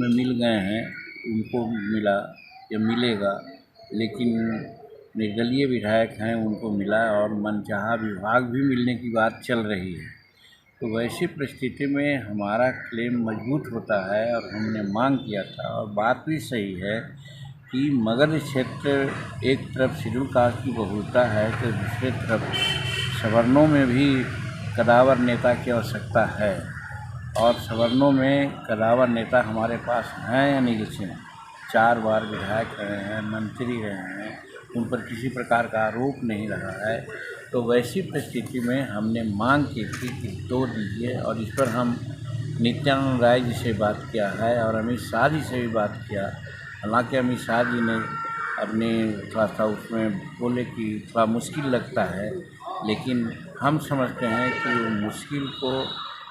में मिल गए हैं उनको मिला या मिलेगा, लेकिन निर्दलीय विधायक हैं उनको मिला और मनचाहा विभाग भी मिलने की बात चल रही है। तो वैसी परिस्थिति में हमारा क्लेम मजबूत होता है और हमने मांग किया था, और बात भी सही है कि मगध क्षेत्र एक तरफ शेड्यूल कास्ट की बहुलता है तो दूसरे तरफ सवर्णों में भी कदावर नेता की आवश्यकता है, और सवर्णों में कदावर नेता हमारे पास हैं अनिल सिंह, 4 बार विधायक रहे हैं, मंत्री रहे हैं, उन पर किसी प्रकार का आरोप नहीं रहा है। तो वैसी परिस्थिति में हमने मांग की थी कि 2 दीजिए, और इस पर हम नित्यानंद राय जी से बात किया है और अमित शाह जी से भी बात किया। हालांकि अमित शाह जी ने अपने थोड़ा सा उसमें बोले कि थोड़ा मुश्किल लगता है, लेकिन हम समझते हैं कि वो मुश्किल को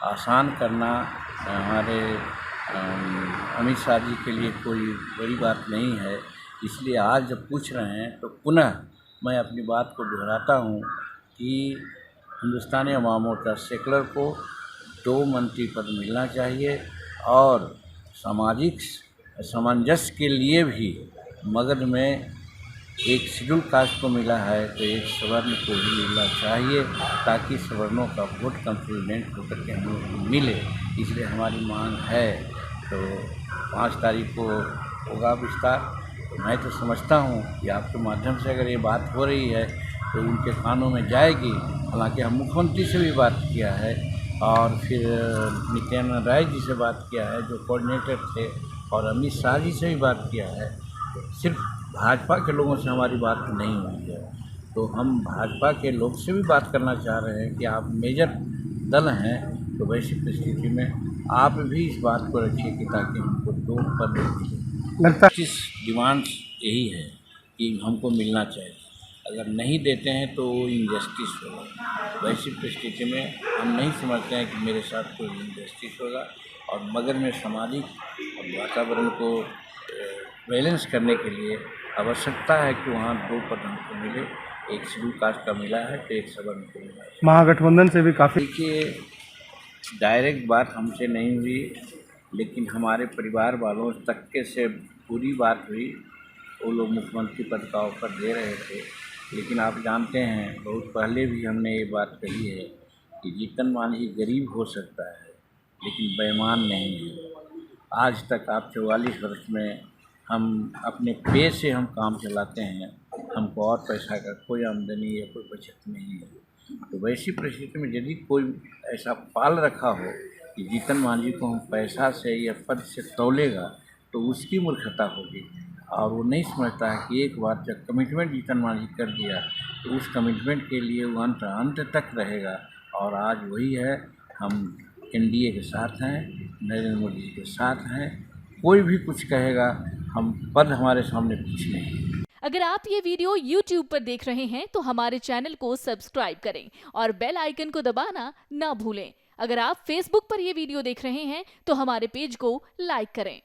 आसान करना हमारे अमित शाह जी के लिए कोई बड़ी बात नहीं है। इसलिए आज जब पूछ रहे हैं तो पुनः मैं अपनी बात को दोहराता हूँ कि हिंदुस्तानी अवाम मोर्चा सेकुलर को 2 मंत्री पद मिलना चाहिए, और सामाजिक सामंजस्य के लिए भी मगध में एक शेड्यूल कास्ट को मिला है तो एक सवर्ण को भी मिलना चाहिए, ताकि सवर्णों का वोट कंसोलिडेट होकर के हमें मिले। इसलिए हमारी मांग है। तो 5 तारीख को होगा विस्तार। मैं तो समझता हूँ कि आपके माध्यम से अगर ये बात हो रही है तो उनके कानों में जाएगी। हालांकि हम मुख्यमंत्री से भी बात किया है और फिर नित्यानंद राय जी से बात किया है जो कोऑर्डिनेटर थे, और अमित शाह जी से भी बात किया है। सिर्फ भाजपा के लोगों से हमारी बात नहीं हुई है, तो हम भाजपा के लोग से भी बात करना चाह रहे हैं कि आप मेजर दल हैं, तो वैसी परिस्थिति में आप भी इस बात को रखिए कि ताकि हमको 2 पद मिले। इस डिमांड्स यही है कि हमको मिलना चाहिए, अगर नहीं देते हैं तो इनजस्टिस होगा। वैसी परिस्थिति में हम नहीं समझते हैं कि मेरे साथ कोई इनजस्टिस होगा, और मगध में सामाजिक वातावरण को बैलेंस करने के लिए आवश्यकता है कि वहाँ 2 पद हमको मिले। एक शेड्यूल कास्ट का मिला है तो एक सवर्ण को मिला है। महागठबंधन से भी काफ़ी देखिए, डायरेक्ट बात हमसे नहीं हुई, लेकिन हमारे परिवार वालों तक के से पूरी बात हुई। वो लोग मुख्यमंत्री पद का ऑफर दे रहे थे, लेकिन आप जानते हैं बहुत पहले भी हमने ये बात कही है कि जीतन मांझी गरीब हो सकता है लेकिन बेईमान नहीं है। आज तक आप 44 वर्ष में हम अपने पे से हम काम चलाते हैं, हमको और पैसा का कोई आमदनी या कोई बचत नहीं है। तो वैसी परिस्थिति में यदि कोई ऐसा पाल रखा हो कि जीतन मांझी को हम पैसा से या पद से तौलेगा, तो उसकी मूर्खता होगी, और वो नहीं समझता है कि एक बार जब कमिटमेंट जीतन मांझी कर दिया तो उस कमिटमेंट के लिए वो अंत तक रहेगा। और आज वही है, हम एनडीए के साथ हैं, नरेंद्र मोदी जी के साथ हैं। कोई भी कुछ कहेगा, हम पद हमारे सामने कुछ नहीं है। अगर आप ये वीडियो YouTube पर देख रहे हैं तो हमारे चैनल को सब्सक्राइब करें और बेल आइकन को दबाना ना भूलें। अगर आप Facebook पर ये वीडियो देख रहे हैं तो हमारे पेज को लाइक करें।